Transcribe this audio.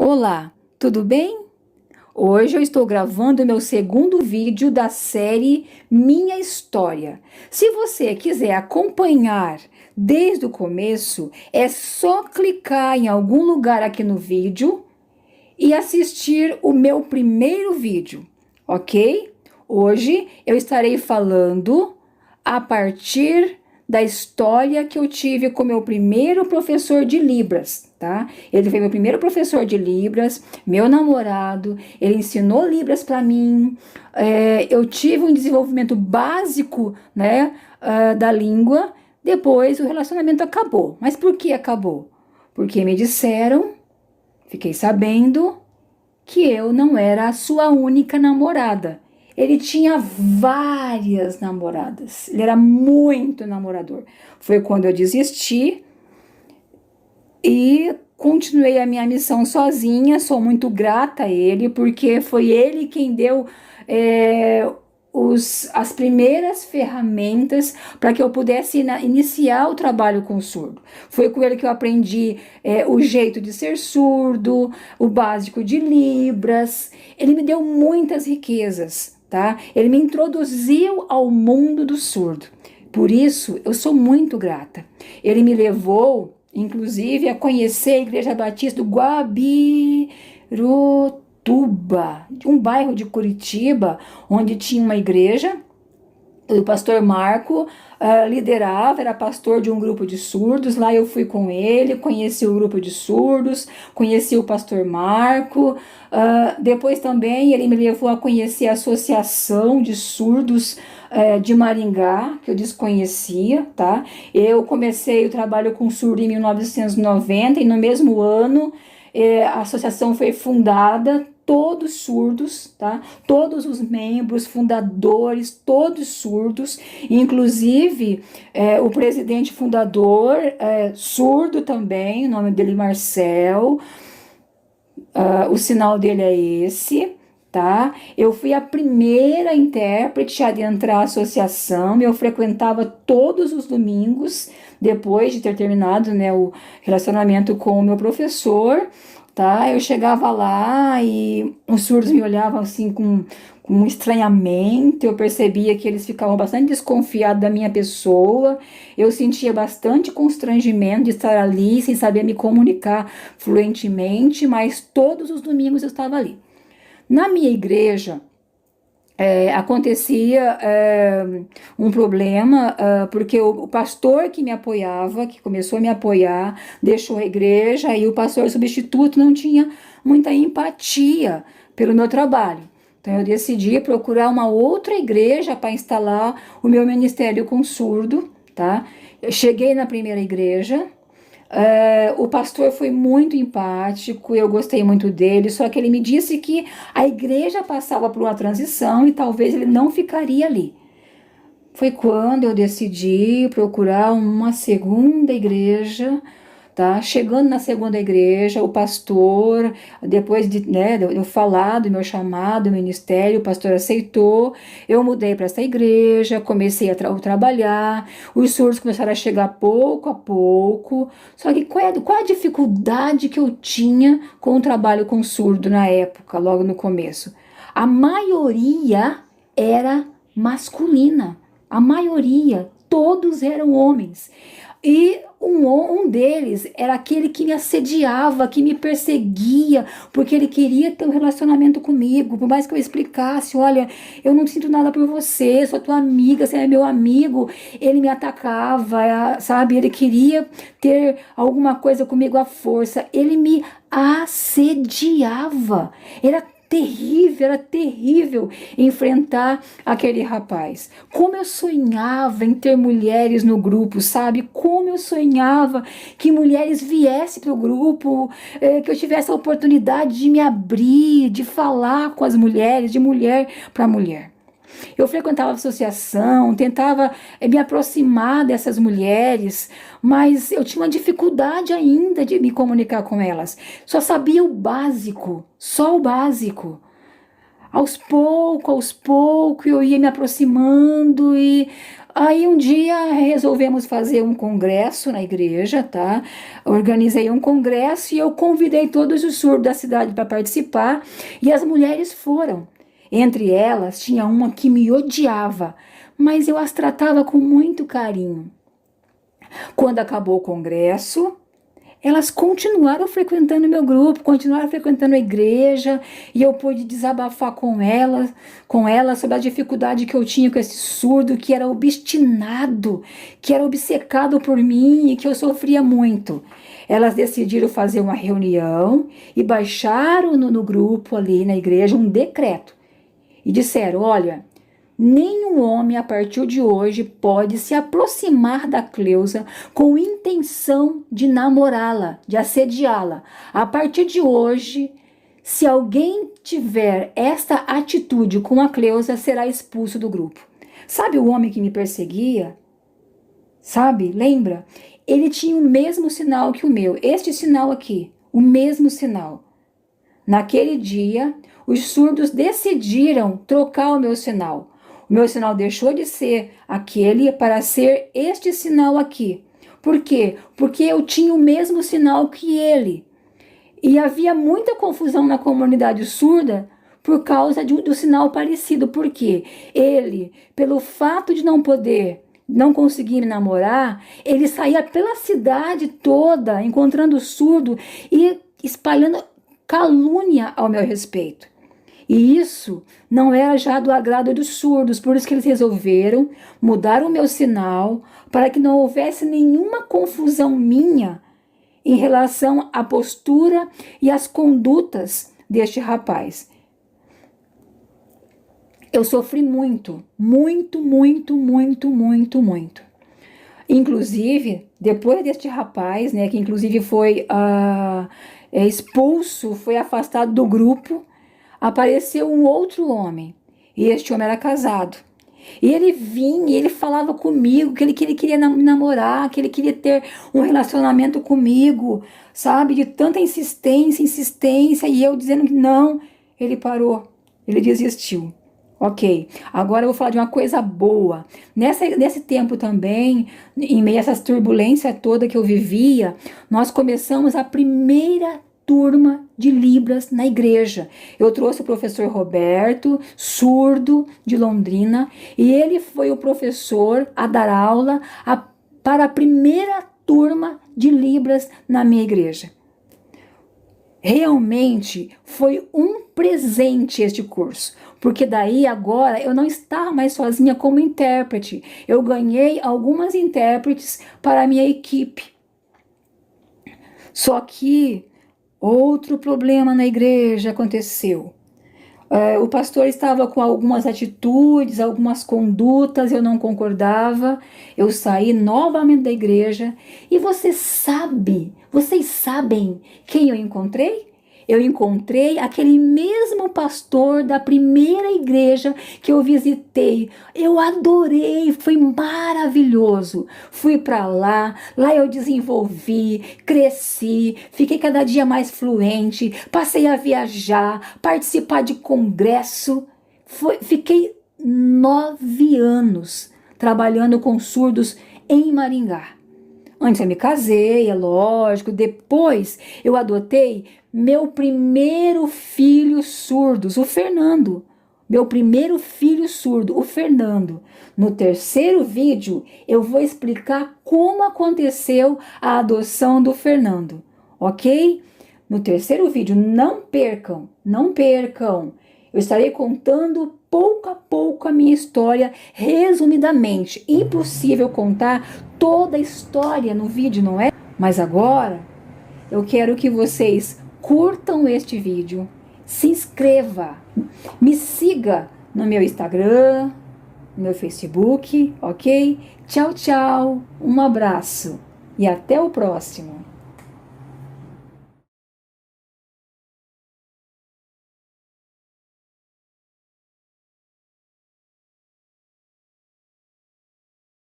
Olá, tudo bem? Hoje eu estou gravando meu segundo vídeo da série Minha História. Se você quiser acompanhar desde o começo, é só clicar em algum lugar aqui no vídeo e assistir o meu primeiro vídeo, ok? Hoje eu estarei falando a partir da história que eu tive com meu primeiro professor de Libras, tá? Ele foi meu primeiro professor de Libras, meu namorado, ele ensinou Libras para mim, eu tive um desenvolvimento básico, né, da língua. Depois o relacionamento acabou. Mas por que acabou? Porque me disseram, fiquei sabendo, que eu não era a sua única namorada. Ele tinha várias namoradas. Ele era muito namorador. Foi quando eu desisti e continuei a minha missão sozinha. Sou muito grata a ele, porque foi ele quem deu as primeiras ferramentas para que eu pudesse iniciar o trabalho com surdo. Foi com ele que eu aprendi o jeito de ser surdo, o básico de Libras. Ele me deu muitas riquezas, tá? Ele me introduziu ao mundo do surdo. Por isso, eu sou muito grata. Ele me levou, inclusive, a conhecer a Igreja Batista do Guabirutuba, um bairro de Curitiba, onde tinha uma igreja. O pastor Marco liderava, era pastor de um grupo de surdos. Lá eu fui com ele, conheci o grupo de surdos, conheci o pastor Marco. Depois também ele me levou a conhecer a Associação de Surdos de Maringá, que eu desconhecia, tá? Eu comecei o trabalho com surdo em 1990 e no mesmo ano a associação foi fundada. Todos surdos, tá? Todos os membros, fundadores, todos surdos, inclusive o presidente fundador, surdo também, o nome dele Marcel, o sinal dele é esse, tá? Eu fui a primeira intérprete a adentrar a associação, eu frequentava todos os domingos, depois de ter terminado, né, o relacionamento com o meu professor, tá? Eu chegava lá e os surdos me olhavam assim com um estranhamento. Eu percebia que eles ficavam bastante desconfiados da minha pessoa. Eu sentia bastante constrangimento de estar ali sem saber me comunicar fluentemente, mas todos os domingos eu estava ali. Na minha igreja, acontecia um problema, porque o pastor que me apoiava, que começou a me apoiar, deixou a igreja, e o pastor substituto não tinha muita empatia pelo meu trabalho. Então eu decidi procurar uma outra igreja para instalar o meu ministério com surdo, tá? Eu cheguei na primeira igreja. O pastor foi muito empático, eu gostei muito dele, só que ele me disse que a igreja passava por uma transição e talvez ele não ficaria ali. Foi quando eu decidi procurar uma segunda igreja, tá? Chegando na segunda igreja, o pastor, depois de, né, eu falar do meu chamado, do ministério, o pastor aceitou. Eu mudei para essa igreja, comecei a trabalhar, os surdos começaram a chegar pouco a pouco. Só que qual a dificuldade que eu tinha com o trabalho com surdo na época, logo no começo? A maioria era masculina, a maioria, todos eram homens. E um deles era aquele que me assediava, que me perseguia, porque ele queria ter um relacionamento comigo. Por mais que eu explicasse, olha, eu não sinto nada por você, sou tua amiga, você é meu amigo. Ele me atacava, sabe? Ele queria ter alguma coisa comigo à força. Ele me assediava. Era terrível enfrentar aquele rapaz. Como eu sonhava em ter mulheres no grupo, sabe? Como eu sonhava que mulheres viessem para o grupo, que eu tivesse a oportunidade de me abrir, de falar com as mulheres, de mulher para mulher. Eu frequentava a associação, tentava me aproximar dessas mulheres, mas eu tinha uma dificuldade ainda de me comunicar com elas. Só sabia o básico, só o básico. Aos poucos eu ia me aproximando e aí um dia resolvemos fazer um congresso na igreja, tá? Organizei um congresso e eu convidei todos os surdos da cidade para participar e as mulheres foram. Entre elas tinha uma que me odiava, mas eu as tratava com muito carinho. Quando acabou o congresso, elas continuaram frequentando meu grupo, continuaram frequentando a igreja, e eu pude desabafar com elas sobre a dificuldade que eu tinha com esse surdo que era obstinado, que era obcecado por mim e que eu sofria muito. Elas decidiram fazer uma reunião e baixaram no grupo ali na igreja um decreto e disseram: olha, nenhum homem a partir de hoje pode se aproximar da Cleusa com intenção de namorá-la, de assediá-la. A partir de hoje, se alguém tiver esta atitude com a Cleusa, será expulso do grupo. Sabe o homem que me perseguia? Sabe? Lembra? Ele tinha o mesmo sinal que o meu. Este sinal aqui, o mesmo sinal. Naquele dia, os surdos decidiram trocar o meu sinal. O meu sinal deixou de ser aquele para ser este sinal aqui. Por quê? Porque eu tinha o mesmo sinal que ele. E havia muita confusão na comunidade surda por causa do sinal parecido. Por quê? Ele, pelo fato de não conseguir me namorar, ele saía pela cidade toda, encontrando surdo e espalhando calúnia ao meu respeito. E isso não era já do agrado dos surdos, por isso que eles resolveram mudar o meu sinal para que não houvesse nenhuma confusão minha em relação à postura e às condutas deste rapaz. Eu sofri muito, muito, muito, muito, muito, muito. Inclusive, depois deste rapaz, né, que inclusive foi expulso, foi afastado do grupo, apareceu um outro homem, e este homem era casado. E ele vinha, e ele falava comigo que ele queria me namorar, que ele queria ter um relacionamento comigo, sabe? De tanta insistência, e eu dizendo que não, ele parou, ele desistiu. Ok, agora eu vou falar de uma coisa boa. Nesse tempo também, em meio a essas turbulências toda que eu vivia, nós começamos a primeira turma de Libras na igreja. Eu trouxe o professor Roberto, surdo, de Londrina, e ele foi o professor a dar aula para a primeira turma de Libras na minha igreja. Realmente foi um presente este curso, porque daí agora eu não estava mais sozinha como intérprete. Eu ganhei algumas intérpretes para a minha equipe. Só que outro problema na igreja aconteceu. O pastor estava com algumas atitudes, algumas condutas, eu não concordava. Eu saí novamente da igreja. E vocês sabem quem eu encontrei? Eu encontrei aquele mesmo pastor da primeira igreja que eu visitei. Eu adorei, foi maravilhoso. Fui para lá eu desenvolvi, cresci, fiquei cada dia mais fluente, passei a viajar, participar de congresso. Fiquei 9 anos trabalhando com surdos em Maringá. Antes eu me casei, é lógico. Depois eu adotei meu primeiro filho surdo, o Fernando. Meu primeiro filho surdo, o Fernando. No terceiro vídeo eu vou explicar como aconteceu a adoção do Fernando, ok? No terceiro vídeo, não percam, não percam. Eu estarei contando pouco a pouco a minha história, resumidamente. Impossível contar toda a história no vídeo, não é? Mas agora, eu quero que vocês curtam este vídeo, se inscreva, me siga no meu Instagram, no meu Facebook, ok? Tchau, tchau, um abraço e até o próximo.